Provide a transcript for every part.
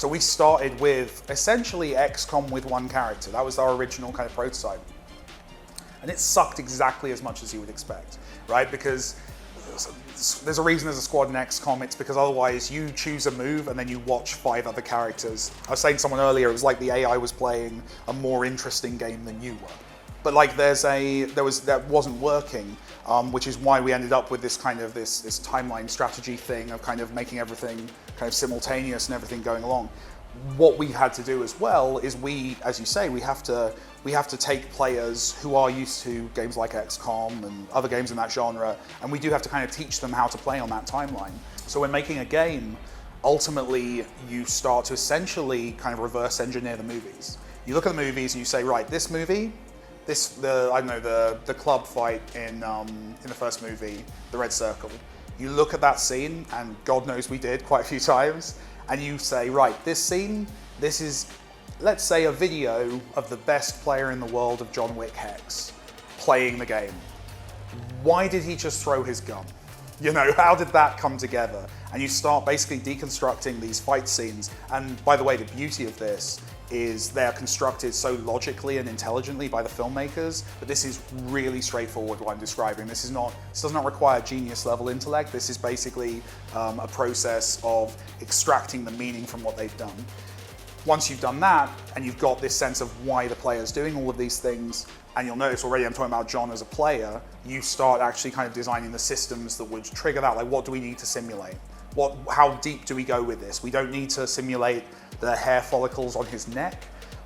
So we started with essentially XCOM with one character. That was our original kind of prototype. And it sucked exactly as much as you would expect, right? Because there's a reason there's a squad in XCOM. It's because otherwise you choose a move and then you watch 5 other characters. I was saying to someone earlier, it was like the AI was playing a more interesting game than you were. But like that wasn't working, which is why we ended up with this kind of this timeline strategy thing of kind of making everything kind of simultaneous and everything going along. What we had to do as well is as you say, we have to take players who are used to games like XCOM and other games in that genre, and we do have to kind of teach them how to play on that timeline. So when making a game, ultimately you start to essentially kind of reverse engineer the movies. You look at the movies and you say, right, this movie, the club fight in the first movie, the Red Circle. You look at that scene, and God knows we did quite a few times, and you say, right, this scene, this is, let's say, a video of the best player in the world of John Wick Hex playing the game. Why did he just throw his gun? You know, how did that come together? And you start basically deconstructing these fight scenes. And by the way, the beauty of this is they're constructed so logically and intelligently by the filmmakers, but this is really straightforward what I'm describing. This does not require genius level intellect. This is basically a process of extracting the meaning from what they've done. Once you've done that, and you've got this sense of why the player's doing all of these things, and you'll notice already I'm talking about John as a player, you start actually kind of designing the systems that would trigger that. Like, what do we need to simulate? How deep do we go with this? We don't need to simulate the hair follicles on his neck,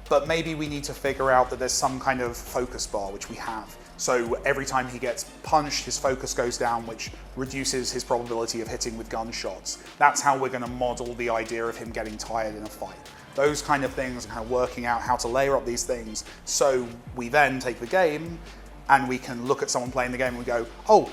but maybe we need to figure out that there's some kind of focus bar, which we have. So every time he gets punched, his focus goes down, which reduces his probability of hitting with gunshots. That's how we're going to model the idea of him getting tired in a fight. Those kind of things, kind of working out how to layer up these things. So we then take the game and we can look at someone playing the game and we go, oh,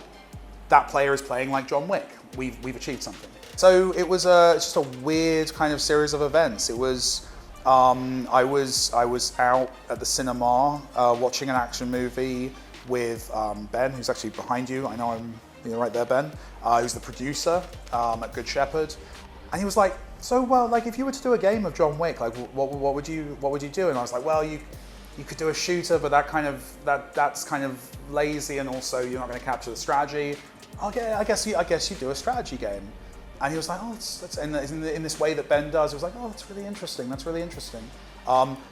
that player is playing like John Wick. We've achieved something. So it was just a weird kind of series of events. It was, I was out at the cinema watching an action movie with Ben, who's actually behind you. I know you're right there, Ben. Who's the producer at Good Shepherd, and he was like, "So, well, like, if you were to do a game of John Wick, like, what would you do?" And I was like, "Well, you could do a shooter, but that's kind of lazy, and also you're not going to capture the strategy. Okay, I guess you do a strategy game." And he was like, "Oh, that's in this way that Ben does." It was like, "Oh, that's really interesting. That's really interesting."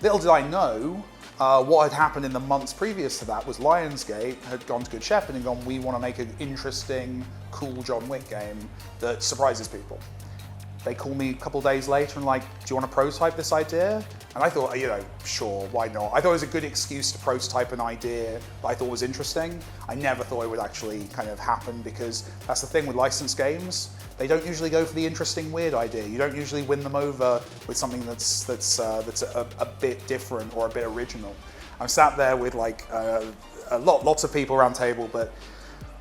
Little did I know, what had happened in the months previous to that was Lionsgate had gone to Good Shepherd and gone, "We want to make an interesting, cool John Wick game that surprises people." They called me a couple of days later and like, "Do you want to prototype this idea?" And I thought, sure, why not? I thought it was a good excuse to prototype an idea that I thought was interesting. I never thought it would actually kind of happen, because that's the thing with licensed games. They don't usually go for the interesting, weird idea. You don't usually win them over with something that's a bit different or a bit original. I'm sat there with like lots of people around the table, but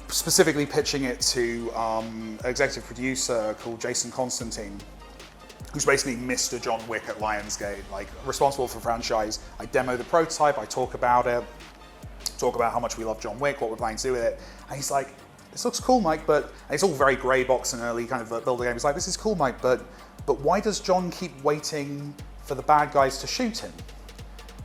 specifically pitching it to an executive producer called Jason Constantine, who's basically Mr. John Wick at Lionsgate, like responsible for the franchise. I demo the prototype, I talk about it, talk about how much we love John Wick, what we're planning to do with it, and he's like, "This looks cool, Mike, but..." And it's all very grey box and early kind of build the game. He's like, "This is cool, Mike, but why does John keep waiting for the bad guys to shoot him?"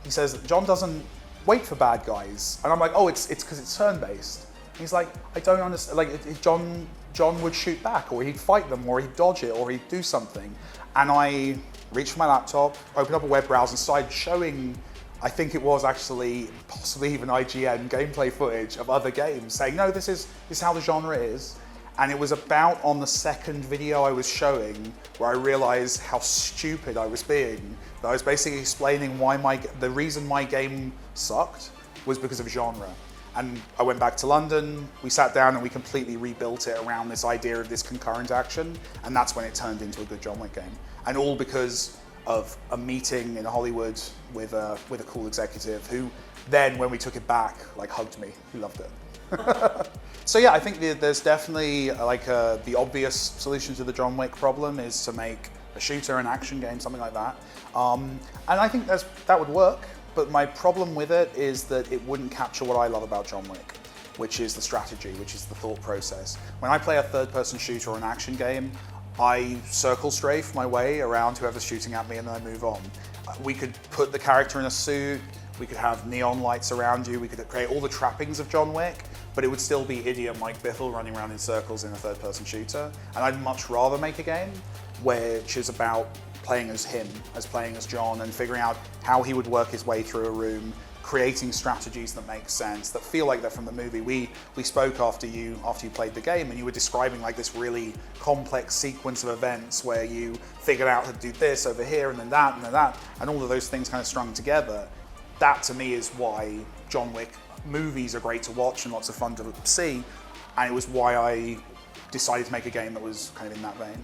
He says that John doesn't wait for bad guys. And I'm like, "Oh, it's because it's turn-based." He's like, "I don't understand, like, John would shoot back, or he'd fight them, or he'd dodge it, or he'd do something." And I reached for my laptop, opened up a web browser, and started showing, I think it was actually possibly even IGN gameplay footage of other games, saying, "No, this is how the genre is." And it was about on the second video I was showing where I realized how stupid I was being. I was basically explaining why the reason my game sucked was because of genre. And I went back to London, we sat down and we completely rebuilt it around this idea of this concurrent action, and that's when it turned into a good John Wick game. And all because of a meeting in Hollywood with a cool executive who then, when we took it back, like hugged me. He loved it. So yeah, I think there's definitely the obvious solution to the John Wick problem is to make a shooter, an action game, something like that. And I think that would work. But my problem with it is that it wouldn't capture what I love about John Wick, which is the strategy, which is the thought process. When I play a third-person shooter or an action game, I circle strafe my way around whoever's shooting at me and then I move on. We could put the character in a suit, we could have neon lights around you, we could create all the trappings of John Wick, but it would still be idiot Mike Bithell running around in circles in a third-person shooter. And I'd much rather make a game which is about playing as him, as playing as John, and figuring out how he would work his way through a room, creating strategies that make sense, that feel like they're from the movie. We spoke after you played the game, and you were describing like this really complex sequence of events where you figured out how to do this over here and then that and then that, and all of those things kind of strung together. That to me is why John Wick movies are great to watch and lots of fun to see, and it was why I decided to make a game that was kind of in that vein.